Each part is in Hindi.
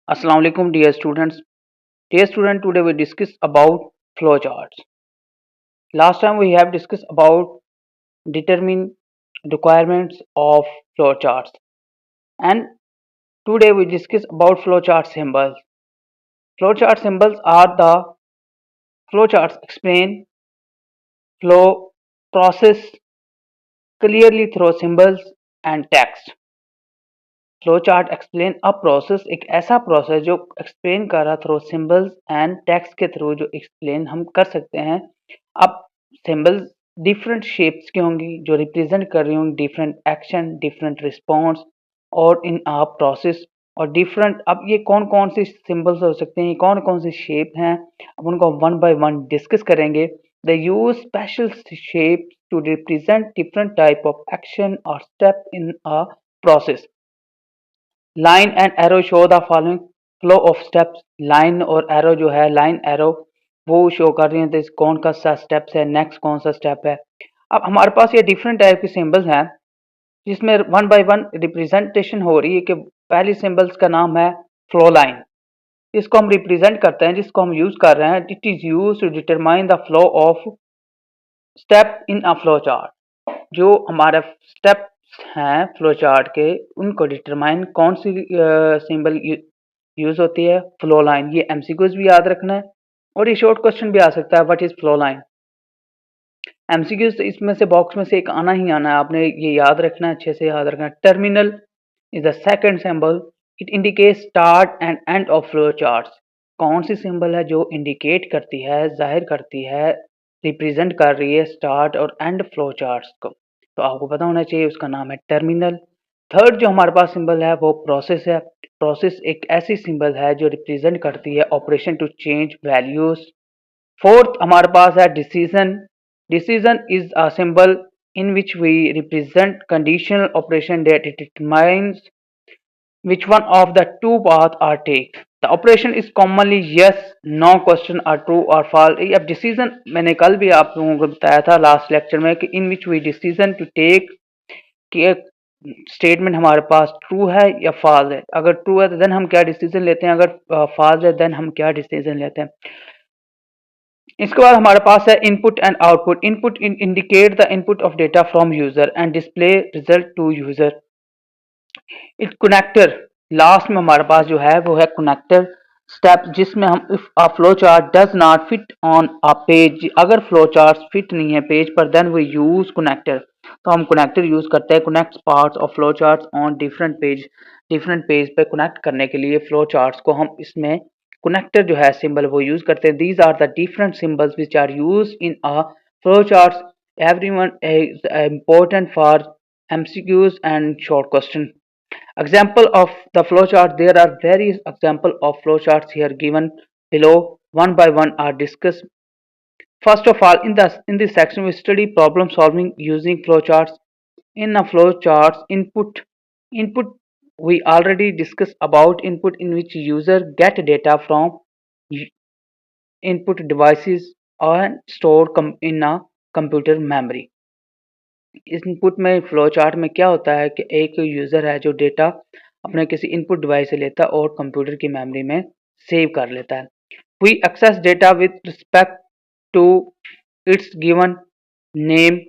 Assalamu alaikum dear students. Dear student, today we discuss about flowcharts. Last time we have discussed about determine requirements of flowcharts, and today we discuss about flowchart symbols. Flowchart symbols are the flowcharts explain flow process clearly through symbols and text. Flow chart explain a process एक ऐसा प्रोसेस जो एक्सप्लेन कर रहा थ्रू सिंबल्स एंड टेक्स्ट के थ्रू जो एक्सप्लेन हम कर सकते हैं। अब सिंबल्स डिफरेंट शेप्स की होंगी जो रिप्रेजेंट कर रही होंगी डिफरेंट एक्शन डिफरेंट रिस्पॉन्स और इन आ प्रोसेस और डिफरेंट। अब ये कौन कौन सी सिंबल्स हो सकते हैं, कौन कौन सी शेप हैं, अब उनको वन बाय वन डिस्कस करेंगे। They use special shape to represent different type of action और step in a process. Line and arrow show the following flow of steps. Line और एरो जो है, लाइन एरो वो शो कर रही है कौन का सा स्टेप्स है, नेक्स्ट कौन सा स्टेप है। अब हमारे पास ये डिफरेंट टाइप के सिंबल्स हैं जिसमें वन बाय वन रिप्रेजेंटेशन हो रही है कि पहली सिंबल्स का नाम है फ्लो लाइन। इसको हम रिप्रेजेंट करते हैं, जिसको हम यूज कर रहे हैं। It is use to determine the flow of step in a flow chart. जो हमारे स्टेप्स हैं फ्लो चार्ट के, उनको डिटरमाइन कौन सी सिंबल यूज होती है, फ्लो लाइन। ये एमसीक्यूज भी याद रखना है और ये शॉर्ट क्वेश्चन भी आ सकता है, what is flow line. MCQs इसमें से बॉक्स में से एक आना ही आना है, आपने ये याद रखना है, अच्छे से याद रखना है। Terminal is the second symbol, it indicate start and end of flow charts. कौन सी सिंबल है जो इंडिकेट करती है, जाहिर करती है, रिप्रेजेंट कर रही है स्टार्ट और एंड फ्लो चार्ट्स को, तो आपको पता होना चाहिए, उसका नाम है टर्मिनल। थर्ड जो हमारे पास सिंबल है वो प्रोसेस है। प्रोसेस एक ऐसी सिंबल है जो रिप्रेजेंट करती है operation to change values. Fourth हमारे पास है decision. Decision is a symbol in which we represent conditional operation that determines which one of the two paths are taken. The operation is commonly yes, no question or true or false. अब डिसीजन मैंने कल भी आप लोगों को बताया था लास्ट लेक्चर में कि in which we decision to take कि एक स्टेटमेंट हमारे पास ट्रू है या फॉल्स है। अगर ट्रू है तो देन हम क्या डिसीजन लेते हैं, अगर फॉल्स है देन हम क्या डिसीजन लेते हैं। इसके बाद हमारे पास है input and output. Input indicate the input of data from user and display result to user. It connector last में हमारे पास जो है वो है कनेक्टर स्टेप, जिसमें हम if a flow chart does not fit on a page, अगर फ्लो चार्ट फिट नहीं है पेज पर देन वी यूज कनेक्टर। तो हम कनेक्टर यूज करते हैं connect parts of flow charts on different page. Different page पे कनेक्ट करने के लिए फ्लो चार्ट्स को हम इसमें कनेक्टर जो है सिंबल वो यूज करते हैं। These are the different symbols which are use in a flow charts. Everyone is important for MCQs and short question. Example of the flowchart. There are various example of flowcharts here given below. One by one are discussed. First of all, in this section we study problem solving using flowcharts. In a flowcharts, input we already discussed about input, in which user get data from input devices and store in a computer memory. Input में फ्लो चार्ट में क्या होता है कि एक यूज़र है जो डेटा अपने किसी इनपुट डिवाइस से लेता है और कंप्यूटर की मेमोरी में सेव कर लेता है। We access data with respect to its given name,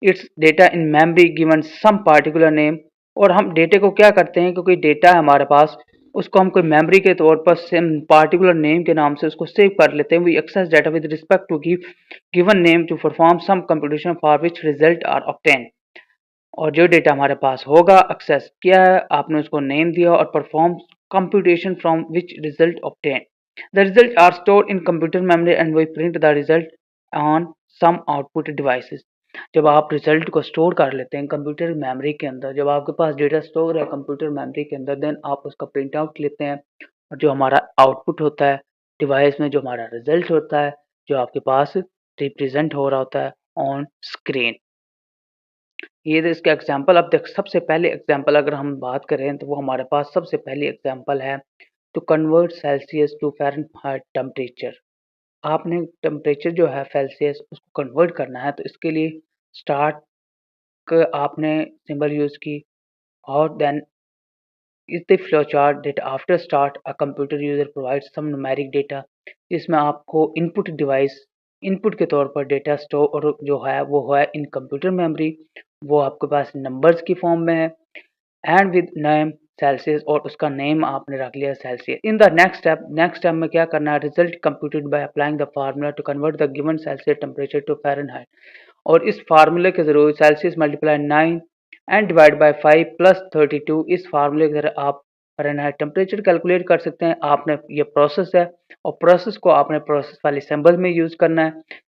its data in memory given some particular name. और हम डेटे को क्या करते हैं, क्योंकि डेटा है हमारे पास, उसको हम कोई मेमोरी के तौर पर सेम पार्टिकुलर नेम के नाम से उसको सेव कर लेते हैं। We access data with respect to given name to perform some computation for which result are obtain. और जो डेटा हमारे पास होगा एक्सेस किया है, आपने उसको नेम दिया और perform computation from which result obtain. The result are stored in computer memory and we print the result on some output devices. जब आप रिजल्ट को स्टोर कर लेते हैं कंप्यूटर मेमोरी के अंदर, जब आपके पास डेटा स्टोर है कंप्यूटर मेमोरी के अंदर, देन आप उसका प्रिंट आउट लेते हैं और जो हमारा आउटपुट होता है डिवाइस में, जो हमारा रिजल्ट होता है, जो आपके पास रिप्रेजेंट हो रहा होता है ऑन स्क्रीन। ये तो इसका एग्जाम्पल। अब देख, सबसे पहले एग्जाम्पल अगर हम बात करें तो वो हमारे पास सबसे पहली एग्जाम्पल है to convert Celsius to Fahrenheit temperature. आपने टेम्परेचर जो है सेल्सियस उसको कन्वर्ट करना है, तो इसके लिए स्टार्ट आपने सिंबल यूज़ की और then is the flowchart that after start a computer user provides some numeric data, जिसमें आपको इनपुट के तौर पर डेटा स्टोर जो है वो है इन कंप्यूटर मेमोरी, वो आपके पास नंबर्स की फॉर्म में है एंड विद नेम सेल्सियस, और उसका नेम आपने रख लिया Celsius. In the next step में क्या करना है, result computed by applying the formula to convert the given Celsius temperature to Fahrenheit, और इस फार्मूले के जरूर Celsius multiply 9 and divide by 5 plus 32, इस फार्मूले के जरिए आप फ़ारेनहाइट टेम्परेचर कैलकुलेट कर सकते हैं। आपने ये प्रोसेस है और प्रोसेस को आपने प्रोसेस वाले सिंबल में यूज करना है।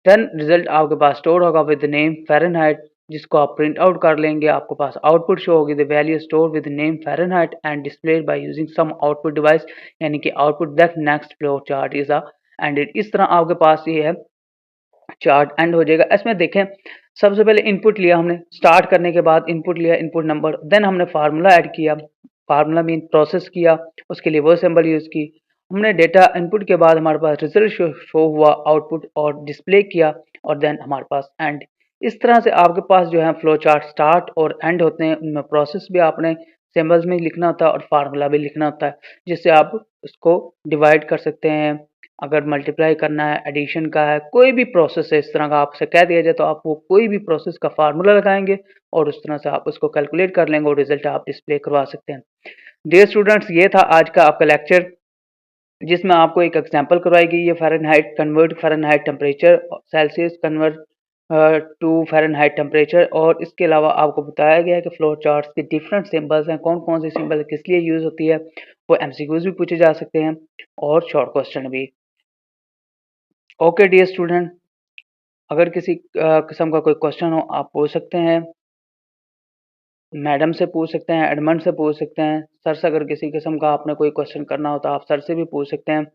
देन रिजल्ट आपके पास स्टोर होगा विद नेम फ़ारेनहाइट, जिसको आप प्रिंट आउट कर लेंगे। आपके पास आउटपुट शो होगी the value store with name Fahrenheit and displayed by using some output device, यानी कि output that next flow chart is a ended. इस तरह आपके पास ये है चार्ट एंड हो जाएगा। इसमें देखें, सबसे पहले इनपुट लिया हमने, स्टार्ट करने के बाद इनपुट लिया, इनपुट नंबर, देन हमने फार्मूला ऐड किया, फार्मूला मीन प्रोसेस किया, उसके लिए वो सिंबल यूज की, हमने डेटा इनपुट के बाद हमारे पास रिजल्ट शो हुआ आउटपुट और डिस्प्ले किया, और देन हमारे पास एंड। इस तरह से आपके पास जो है फ्लो चार्ट स्टार्ट और एंड होते हैं। उनमें प्रोसेस भी आपने सिंबल्स में लिखना होता है और फार्मूला भी लिखना होता है, जिससे आप उसको डिवाइड कर सकते हैं। अगर मल्टीप्लाई करना है, एडिशन का है, कोई भी प्रोसेस है इस तरह का आपसे कह दिया जाए तो आप वो कोई भी प्रोसेस का फार्मूला लगाएंगे और उस तरह से आप उसको कैलकुलेट कर लेंगे और रिजल्ट आप डिस्प्ले करवा सकते हैं। डियर स्टूडेंट्स, ये था आज का आपका लेक्चर, जिसमें आपको एक एग्जांपल करवाई गई है Fahrenheit convert Fahrenheit temperature Celsius convert to Fahrenheit temperature, और इसके अलावा आपको बताया गया है कि फ्लो चार्ट्स के डिफरेंट सिंबल्स हैं, कौन कौन से सिंबल किस लिए यूज़ होती है। वो एमसीक्यूज भी पूछे जा सकते हैं और शॉर्ट क्वेश्चन भी। ओके डियर स्टूडेंट, अगर किसी किस्म का कोई क्वेश्चन हो आप पूछ सकते हैं, मैडम से पूछ सकते हैं, एडमंड से पूछ सकते हैं, सर से अगर किसी किस्म का आपने कोई क्वेश्चन करना हो तो आप सर से भी पूछ सकते हैं।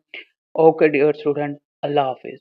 ओके डियर स्टूडेंट, अल्लाह हाफिज़।